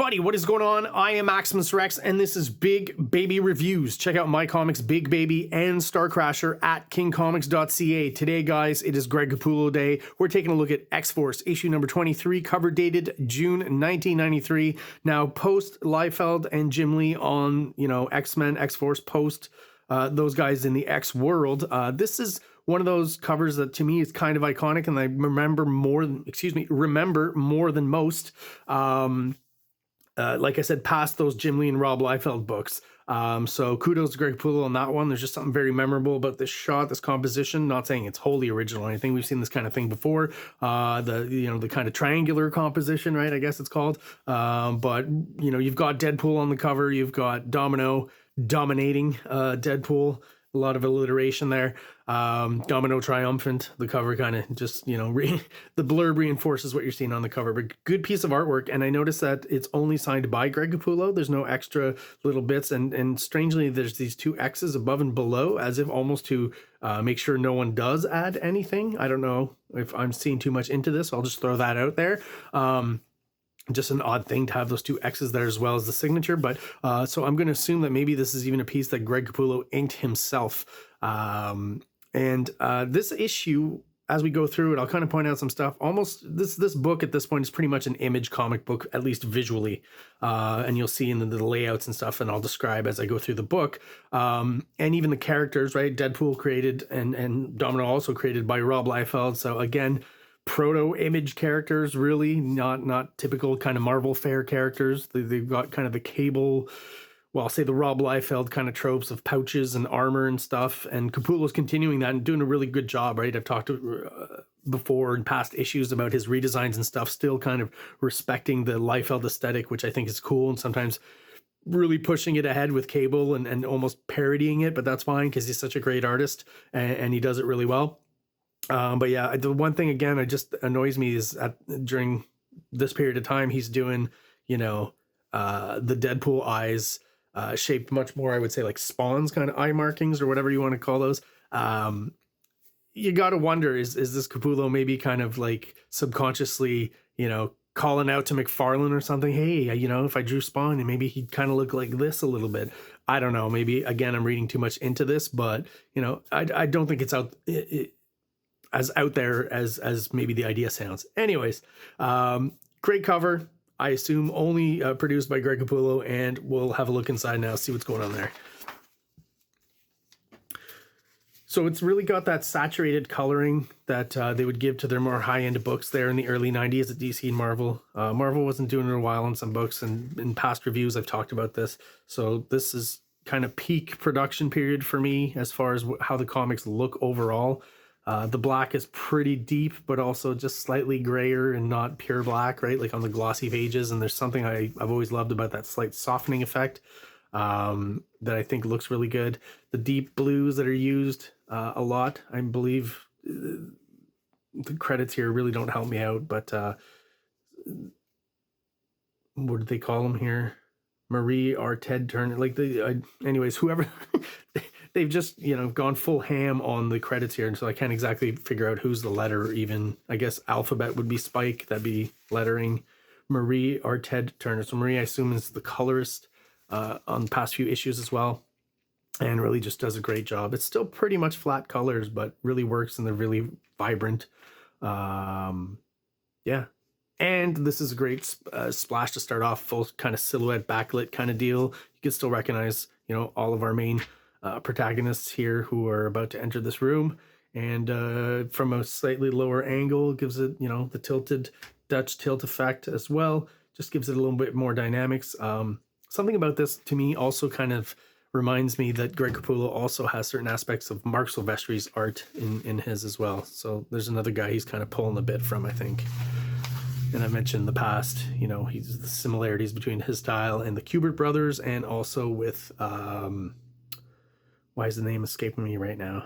everybody, what is going on? I am Maximus Rex, and this is Big Baby Reviews. Check out my comics, Big Baby and STARCRASHER at KINGCOMICS.CA. Today, guys, it is Greg Capullo Day. We're taking a look at X-Force, issue number 23, cover dated June 1993. Now, post Liefeld and Jim Lee on, X-Men, X-Force, post those guys in the X world. This is one of those covers that to me is kind of iconic, and I remember more than most. Like I said, past those Jim Lee and Rob Liefeld books. So kudos to Greg Capullo on that one. There's just something very memorable about this shot, this composition. Not saying it's wholly original or anything. We've seen this kind of thing before. The kind of triangular composition, right? I guess it's called. But you've got Deadpool on the cover. You've got Domino dominating Deadpool. A lot of alliteration there. Domino triumphant. The cover kind of just, the blurb reinforces what you're seeing on the cover. But good piece of artwork. And I noticed that it's only signed by Greg Capullo. There's no extra little bits. And strangely, there's these two X's above and below, as if almost to make sure no one does add anything. I don't know if I'm seeing too much into this. I'll just throw that out there. Just an odd thing to have those two X's there as well as the signature. But so I'm going to assume that maybe this is even a piece that Greg Capullo inked himself. This issue, as we go through it, I'll kind of point out some stuff. Almost this book at this point is pretty much an Image comic book, at least visually. And you'll see in the layouts and stuff, and I'll describe as I go through the book. And even the characters, right? Deadpool created and Domino also created by Rob Liefeld. So again, proto-Image characters, really not typical kind of Marvel fare characters. They've got kind of the Cable, well, I'll say the Rob Liefeld kind of tropes of pouches and armor and stuff. And Capullo's continuing that and doing a really good job, right? I've talked before in past issues about his redesigns and stuff, still kind of respecting the Liefeld aesthetic, which I think is cool, and sometimes really pushing it ahead with Cable and almost parodying it, but that's fine because he's such a great artist and he does it really well. But yeah, the one thing again, it just annoys me is during this period of time, he's doing, the Deadpool eyes, shaped much more, I would say, like Spawn's kind of eye markings or whatever you want to call those. You got to wonder, is this Capullo maybe kind of like subconsciously, calling out to McFarlane or something? Hey, if I drew Spawn and maybe he'd kind of look like this a little bit. I don't know. Maybe again, I'm reading too much into this, but I don't think it's as out there as maybe the idea sounds. Anyways, great cover. I assume only produced by Greg Capullo, and we'll have a look inside now, see what's going on there. So it's really got that saturated coloring that they would give to their more high-end books there in the early 90s at DC and Marvel. Marvel wasn't doing it in a while on some books, and in past reviews I've talked about this. So this is kind of peak production period for me as far as how the comics look overall. The black is pretty deep, but also just slightly grayer and not pure black, right? Like on the glossy pages. And there's something I've always loved about that slight softening effect that I think looks really good. The deep blues that are used a lot, I believe the credits here really don't help me out, but what did they call them here? Marie or Ted Turner, anyways, whoever they've just, gone full ham on the credits here. And so I can't exactly figure out who's the letter even. I guess alphabet would be Spike. That'd be lettering. Marie or Ted Turner. So Marie, I assume, is the colorist on the past few issues as well. And really just does a great job. It's still pretty much flat colors, but really works and they're really vibrant. Yeah. And this is a great splash to start off, full kind of silhouette backlit kind of deal. You can still recognize, all of our main protagonists here who are about to enter this room. And from a slightly lower angle, gives it, the tilted Dutch tilt effect as well. Just gives it a little bit more dynamics. Something about this to me also kind of reminds me that Greg Capullo also has certain aspects of Mark Silvestri's art in his as well. So there's another guy he's kind of pulling a bit from, I think. And I mentioned in the past, he's the similarities between his style and the Kubert brothers, and also with, why is the name escaping me right now?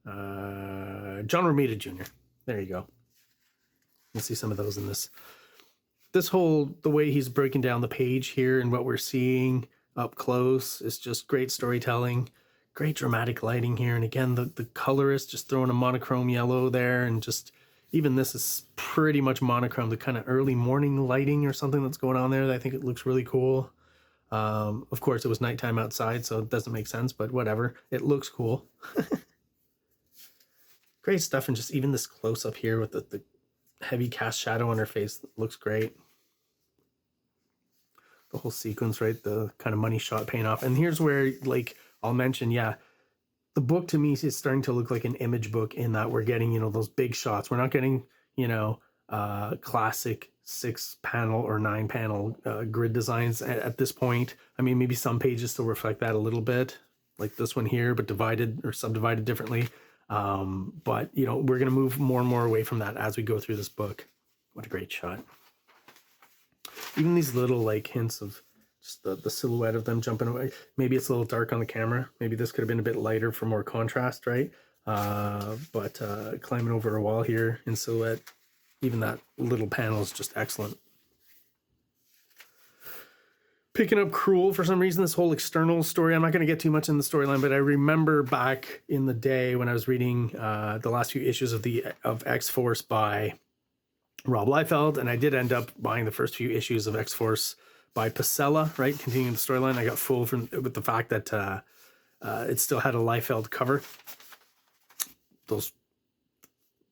John Romita Jr. There you go. You'll see some of those in this. The way he's breaking down the page here and what we're seeing up close is just great storytelling, great dramatic lighting here. And again, the colorist just throwing a monochrome yellow there and just, Even this is pretty much monochrome, the kind of early morning lighting or something that's going on there. I think it looks really cool. Of course, it was nighttime outside, so it doesn't make sense, but whatever. It looks cool. Great stuff, and just even this close-up here with the heavy cast shadow on her face looks great. The whole sequence, right? The kind of money shot paying off. And here's where, like, I'll mention, yeah, the book to me is starting to look like an image book in that we're getting, you know, those big shots. We're not getting, you know, classic 6-panel or 9-panel grid designs at this point. I mean, maybe some pages still reflect that a little bit, like this one here, but divided or subdivided differently. But, you know, we're going to move more and more away from that as we go through this book. What a great shot. Even these little, like, hints of just the silhouette of them jumping away. Maybe it's a little dark on the camera. Maybe this could have been a bit lighter for more contrast, right? But climbing over a wall here in silhouette, even that little panel is just excellent. Picking up Cruel for some reason, this whole external story. I'm not going to get too much in the storyline, but I remember back in the day when I was reading the last few issues of X-Force by Rob Liefeld, and I did end up buying the first few issues of X-Force by Pacella, right? Continuing the storyline. I got fooled with the fact that it still had a Liefeld cover. Those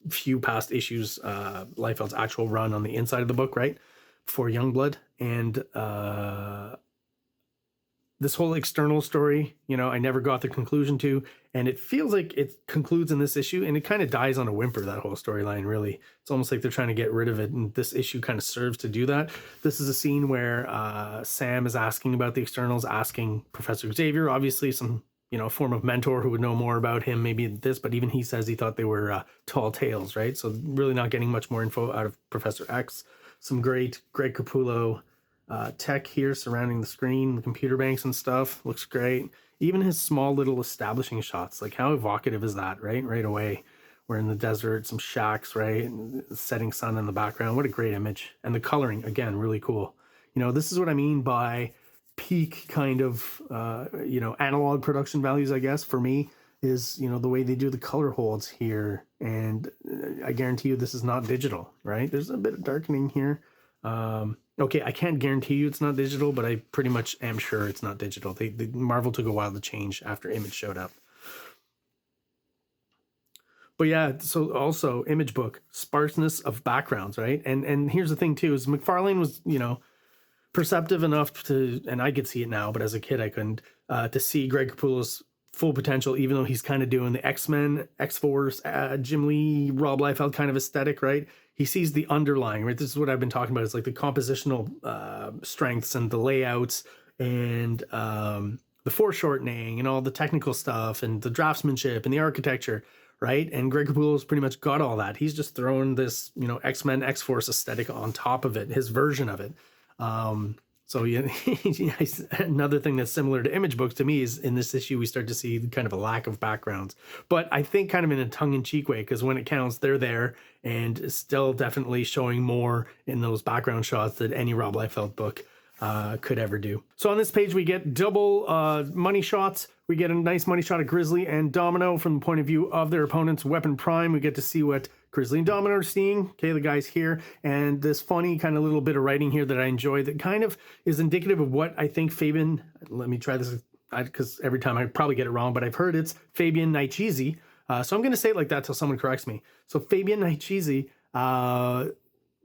few past issues, Liefeld's actual run on the inside of the book, right? Before Youngblood. And this whole external story, you know, I never got the conclusion to, and it feels like it concludes in this issue, and it kind of dies on a whimper, that whole storyline, really. It's almost like they're trying to get rid of it, and this issue kind of serves to do that. This is a scene where Sam is asking about the externals, asking Professor Xavier, obviously some, you know, form of mentor who would know more about him, maybe this, but even he says he thought they were tall tales, right? So really not getting much more info out of Professor X. Some great Greg Capullo tech here surrounding the screen, the computer banks and stuff. Looks great. Even his small little establishing shots, like how evocative is that, right? Right away. We're in the desert, some shacks, right? And the setting sun in the background. What a great image. And the coloring, again, really cool. You know, this is what I mean by peak kind of, you know, analog production values, I guess, for me, is, you know, the way they do the color holds here. And I guarantee you this is not digital, right? There's a bit of darkening here. Okay, I can't guarantee you it's not digital, but I pretty much am sure it's not digital. Marvel took a while to change after Image showed up. But yeah, so also Image book, sparseness of backgrounds, right? And here's the thing too, is McFarlane was, you know, perceptive enough to, and I could see it now, but as a kid I couldn't, to see Greg Capullo's full potential, even though he's kind of doing the X-Men, X-Force, Jim Lee, Rob Liefeld kind of aesthetic, right? He sees the underlying, right? This is what I've been talking about. It's like the compositional strengths and the layouts and the foreshortening and all the technical stuff and the draftsmanship and the architecture, right? And Greg Capullo's pretty much got all that. He's just thrown this, you know, X-Men, X-Force aesthetic on top of it, his version of it. So yeah, another thing that's similar to Image books to me is in this issue, we start to see kind of a lack of backgrounds, but I think kind of in a tongue-in-cheek way, because when it counts, they're there and still definitely showing more in those background shots that any Rob Liefeld book could ever do. So on this page, we get double money shots. We get a nice money shot of Grizzly and Domino from the point of view of their opponent's Weapon Prime. We get to see what Grizzly and Domino are seeing. Okay, the guys here. And this funny kind of little bit of writing here that I enjoy that kind of is indicative of what I think Fabian, let me try this because every time I probably get it wrong, but I've heard it's Fabian Nicieza. So I'm going to say it like that till someone corrects me. So Fabian Nicieza,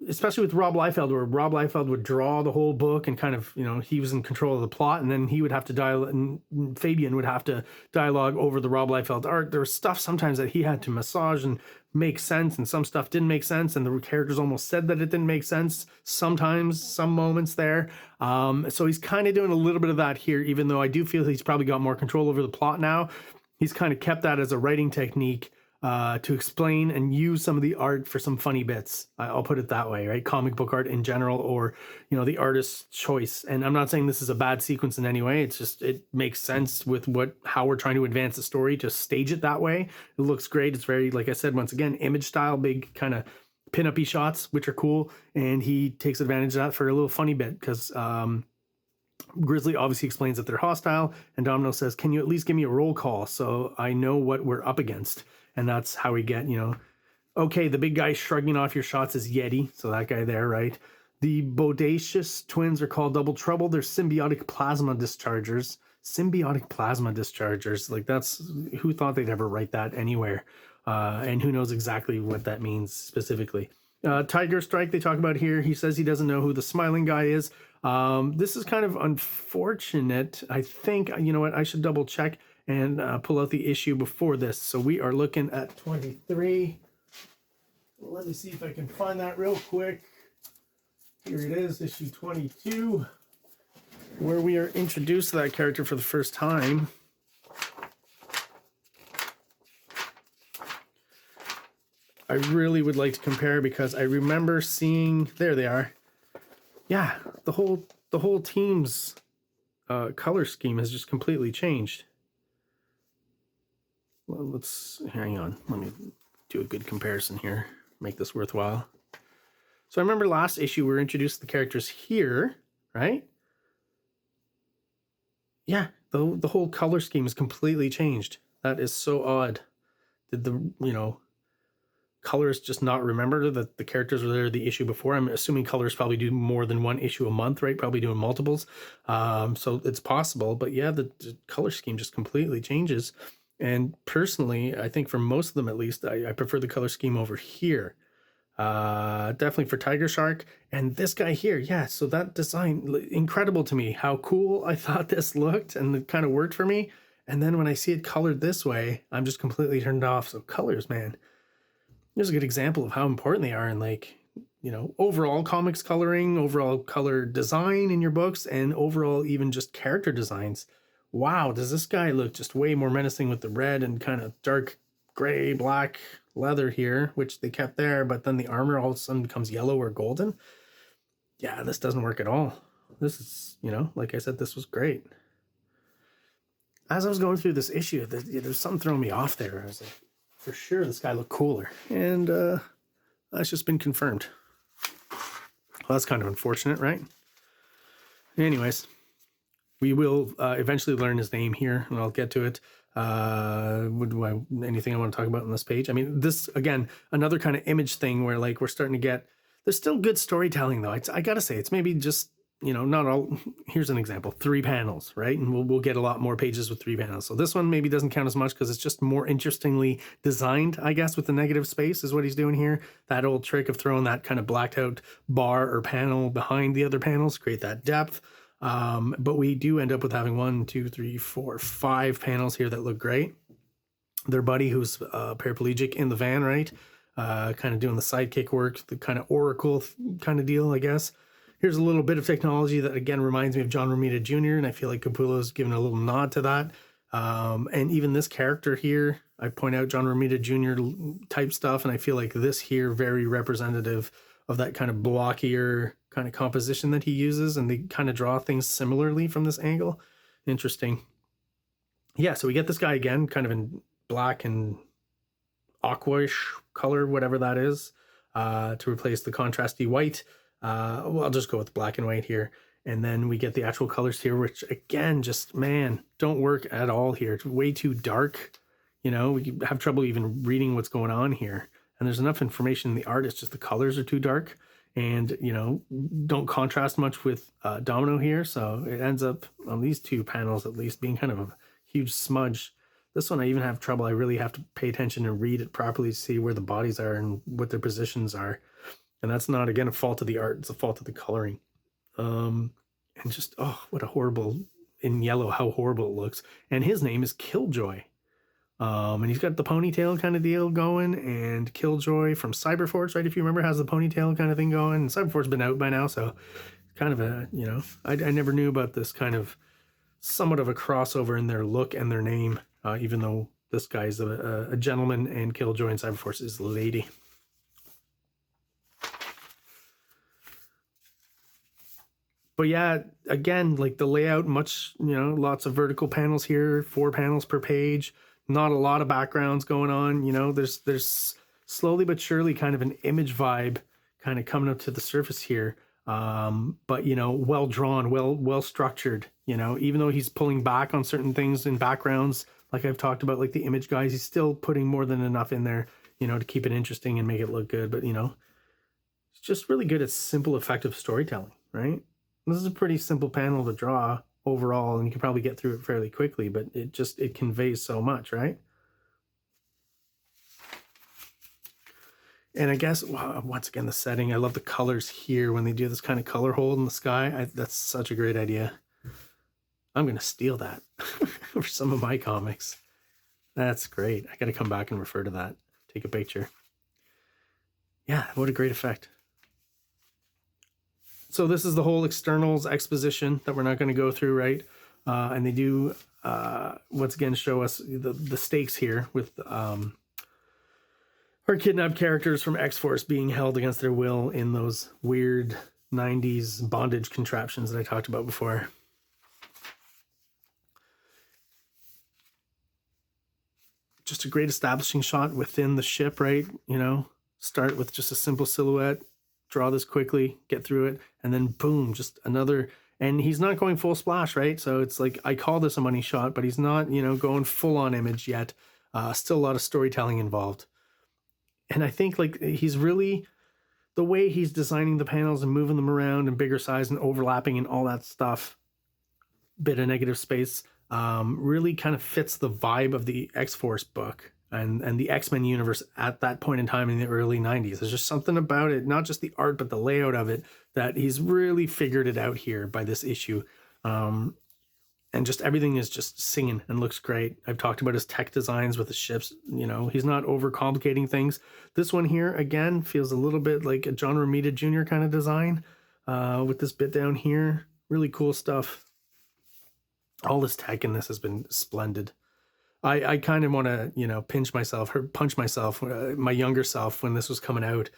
especially with Rob Liefeld, where Rob Liefeld would draw the whole book and kind of, you know, he was in control of the plot, and then he would have to and Fabian would have to dialogue over the Rob Liefeld art. There was stuff sometimes that he had to massage and make sense, and some stuff didn't make sense, and the characters almost said that it didn't make sense sometimes, some moments there. So he's kind of doing a little bit of that here, even though I do feel he's probably got more control over the plot now. He's kind of kept that as a writing technique to explain and use some of the art for some funny bits. I'll put it that way, right? Comic book art in general, or, you know, the artist's choice. And I'm not saying this is a bad sequence in any way. It's just, it makes sense with how we're trying to advance the story to stage it that way. It looks great. It's very, like I said, once again, Image style, big kind of pin-up-y shots, which are cool. And he takes advantage of that for a little funny bit because Grizzly obviously explains that they're hostile, and Domino says, can you at least give me a roll call so I know what we're up against? And that's how we get, you know, Okay, the big guy shrugging off your shots is Yeti, so that guy there, right? The Bodacious twins are called Double Trouble. They're symbiotic plasma dischargers. Symbiotic plasma dischargers. Like, that's, who thought they'd ever write that anywhere? And who knows exactly what that means specifically. Tiger Strike, they talk about here. He says he doesn't know who the smiling guy is. This is kind of unfortunate. I think, you know what, I should double check and pull out the issue before this. So we are looking at 23. Let me see if I can find that real quick. Here it is, issue 22, where we are introduced to that character for the first time. I really would like to compare because I remember seeing, there they are. Yeah, the whole team's color scheme has just completely changed. Well, let's hang on. Let me do a good comparison here. Make this worthwhile. So I remember last issue we were introduced to the characters here, right? Yeah, the whole color scheme is completely changed. That is so odd. Did the, you know, colors just not remember that the characters were there the issue before? I'm assuming colors probably do more than one issue a month, right? Probably doing multiples. So it's possible, but yeah, the color scheme just completely changes. And personally, I think for most of them at least, I prefer the color scheme over here. Definitely for Tiger Shark. And this guy here, yeah, so that design, incredible to me. How cool I thought this looked, and it kind of worked for me. And then when I see it colored this way, I'm just completely turned off. So colors, man, there's a good example of how important they are in, like, you know, overall comics coloring, overall color design in your books, and overall even just character designs. Wow, does this guy look just way more menacing with the red and kind of dark gray, black leather here, which they kept there, but then the armor all of a sudden becomes yellow or golden. Yeah, this doesn't work at all. This is, you know, like I said, this was great. As I was going through this issue, there's something throwing me off there. I was like, for sure this guy looked cooler. And that's just been confirmed. Well, that's kind of unfortunate, right? Anyways, we will eventually learn his name here, and I'll get to it. Anything I want to talk about on this page? I mean, this, again, another kind of image thing where, like, we're starting to get, there's still good storytelling though. I gotta say, it's maybe just, you know, not all. Here's an example: 3 panels, right? And we'll get a lot more pages with 3 panels. So this one maybe doesn't count as much because it's just more interestingly designed, I guess, with the negative space is what he's doing here. That old trick of throwing that kind of blacked out bar or panel behind the other panels, create that depth. But we do end up with having 1, 2, 3, 4, 5 panels here that look great. Their buddy who's paraplegic in the van, right? Kind of doing the sidekick work, the kind of oracle kind of deal, I guess. Here's a little bit of technology that, again, reminds me of John Romita Jr., and I feel like Capullo's given a little nod to that. And even this character here, I point out John Romita Jr. type stuff, and I feel like this here very representative of that kind of blockier kind of composition that he uses, and they kind of draw things similarly from this angle. Interesting. Yeah, so we get this guy again, kind of in black and aquaish color, whatever that is, to replace the contrasty white. Well, I'll just go with black and white here. And then we get the actual colors here, which again, just, man, don't work at all here. It's way too dark. You know, we have trouble even reading what's going on here. And there's enough information in the art. It's just the colors are too dark and, you know, don't contrast much with Domino here. So it ends up on these 2 panels, at least, being kind of a huge smudge. This one, I even have trouble. I really have to pay attention and read it properly to see where the bodies are and what their positions are. And that's not, again, a fault of the art. It's a fault of the coloring. And just, oh, what a horrible, in yellow, how horrible it looks. And his name is Killjoy. And he's got the ponytail kind of deal going. And Killjoy from Cyberforce, right, if you remember, has the ponytail kind of thing going. And Cyberforce's been out by now, so kind of a, you know, I never knew about this kind of somewhat of a crossover in their look and their name, even though this guy's a gentleman and Killjoy in Cyberforce is a lady. But yeah, again, like the layout, much, you know, lots of vertical panels here, 4 panels per page, not a lot of backgrounds going on. You know, there's slowly but surely kind of an image vibe kind of coming up to the surface here. But, you know, well drawn, well structured, you know, even though he's pulling back on certain things in backgrounds, like I've talked about, like the image guys, he's still putting more than enough in there. you know, to keep it interesting and make it look good. But, you know, it's just really good at simple, effective storytelling, right? This is a pretty simple panel to draw overall, and you can probably get through it fairly quickly, but it conveys so much, right? And I guess, once again, the setting, I love the colors here when they do this kind of color hold in the sky. That's such a great idea. I'm going to steal that for some of my comics. That's great. I got to come back and refer to that. Take a picture. Yeah, what a great effect. So this is the whole externals exposition that we're not going to go through, right? And they do, once again, show us the stakes here with our kidnapped characters from X-Force being held against their will in those weird 90s bondage contraptions that I talked about before. Just a great establishing shot within the ship, right? You know, start with just a simple silhouette, draw this quickly, get through it, and then boom, just another. And he's not going full splash, right? So it's like, I call this a money shot, but he's not, you know, going full on image yet. Still a lot of storytelling involved. And I think like he's really, the way he's designing the panels and moving them around and bigger size and overlapping and all that stuff, bit of negative space, really kind of fits the vibe of the X-Force book and the X-Men universe at that point in time in the early 90s. There's just something about it, not just the art, but the layout of it, that he's really figured it out here by this issue. And just everything is just singing and looks great. I've talked about his tech designs with the ships. You know, he's not overcomplicating things. This one here, again, feels a little bit like a John Romita Jr. kind of design with this bit down here. Really cool stuff. All this tech in this has been splendid. I kind of want to, you know, pinch myself or punch myself, my younger self, when this was coming out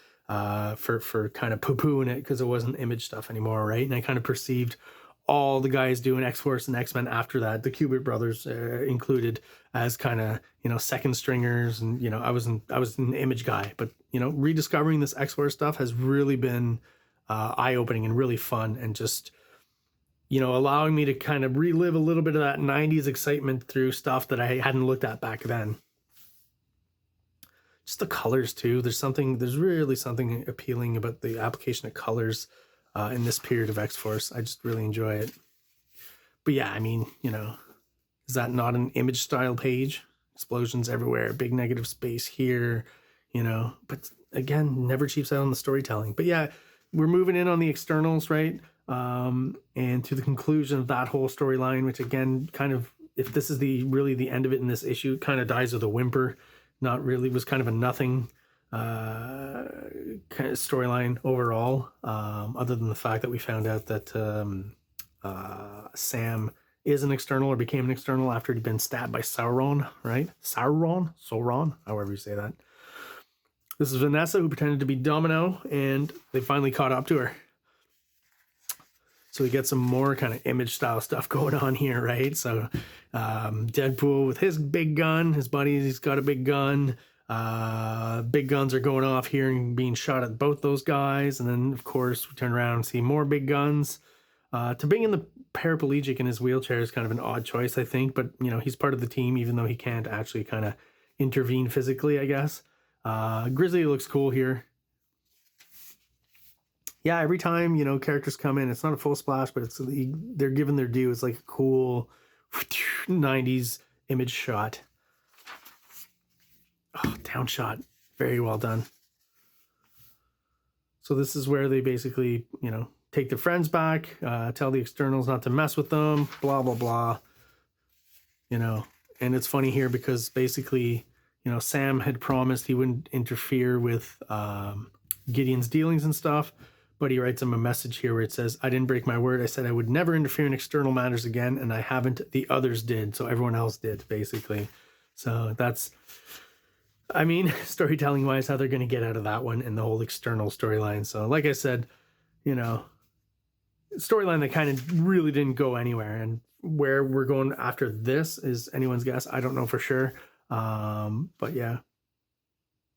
for kind of poo-pooing it because it wasn't image stuff anymore, right? And I kind of perceived all the guys doing X-Force and X-Men after that, the Kubert brothers included, as kind of, you know, second stringers. And, you know, I was an image guy, but, you know, rediscovering this X-Force stuff has really been eye-opening and really fun, and just, you know, allowing me to kind of relive a little bit of that 90s excitement through stuff that I hadn't looked at back then. Just the colors too. There's really something appealing about the application of colors in this period of X-Force. I just really enjoy it. But yeah, I mean, you know, is that not an image style page? Explosions everywhere, big negative space here, you know, but again, never cheaps out on the storytelling. But yeah, we're moving in on the externals, right? And to the conclusion of that whole storyline, which again, kind of, if this is really the end of it in this issue, kind of dies with a whimper. Not really, was kind of a nothing kind of storyline overall, other than the fact that we found out that Sam is an external, or became an external after he'd been stabbed by Sauron, right? Sauron, however you say that. This is Vanessa, who pretended to be Domino, and they finally caught up to her. So we get some more kind of image style stuff going on here, right? So Deadpool with his big gun, his buddy, he's got a big gun. Big guns are going off here and being shot at both those guys. And then, of course, we turn around and see more big guns. To bring in the paraplegic in his wheelchair is kind of an odd choice, I think. But, you know, he's part of the team, even though he can't actually kind of intervene physically, I guess. Grizzly looks cool here. Yeah, every time, you know, characters come in, it's not a full splash, but they're given their due. It's like a cool 90s image shot. Oh, down shot. Very well done. So this is where they basically, you know, take their friends back, tell the externals not to mess with them, blah, blah, blah. You know, and it's funny here because basically, you know, Sam had promised he wouldn't interfere with Gideon's dealings and stuff. But he writes him a message here where it says, I didn't break my word. I said I would never interfere in external matters again, and I haven't. The others did. So everyone else did, basically. So that's, I mean, storytelling wise, how they're going to get out of that one and the whole external storyline. So like I said, you know, storyline that kind of really didn't go anywhere. And where we're going after this is anyone's guess. I don't know for sure. But yeah,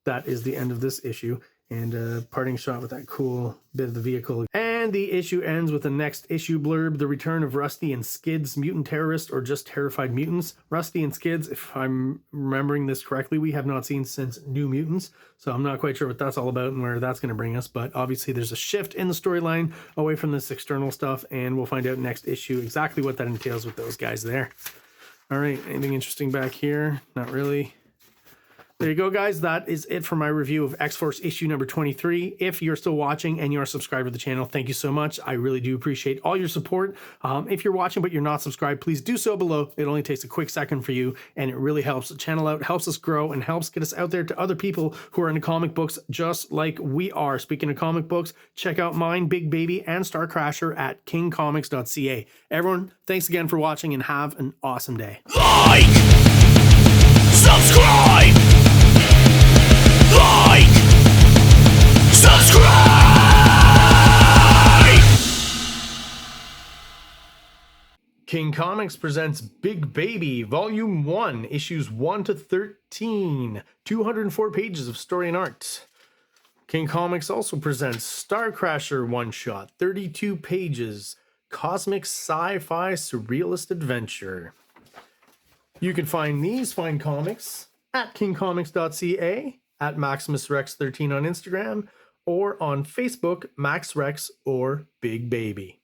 that is the end of this issue. And a parting shot with that cool bit of the vehicle. And And the issue ends with the next issue blurb, the return of Rusty and Skid's mutant terrorist or just terrified mutants. Rusty and Skids, if I'm remembering this correctly, we have not seen since New Mutants. So I'm not quite sure what that's all about and where that's going to bring us. But obviously there's a shift in the storyline away from this external stuff. And we'll find out next issue exactly what that entails with those guys there. All right, anything interesting back here? Not really. There you go, guys. That is it for my review of X-Force issue number 23. If you're still watching and you're subscribed to the channel, thank you so much. I really do appreciate all your support. If you're watching but you're not subscribed, please do so below. It only takes a quick second for you, and it really helps the channel out, helps us grow, and helps get us out there to other people who are into comic books just like we are. Speaking of comic books, check out mine, Big Baby, and STARCRASHER at KINGCOMICS.CA. Everyone, thanks again for watching, and have an awesome day. Like, subscribe, like, subscribe. King Comics presents Big Baby, Volume 1, Issues 1 to 13, 204 pages of story and art. King Comics also presents STARCRASHER one-shot, 32 pages, cosmic sci-fi surrealist adventure. You can find these fine comics at KingComics.CA, at MaximusRex13 on Instagram, or on Facebook, MaxRex or Big Baby.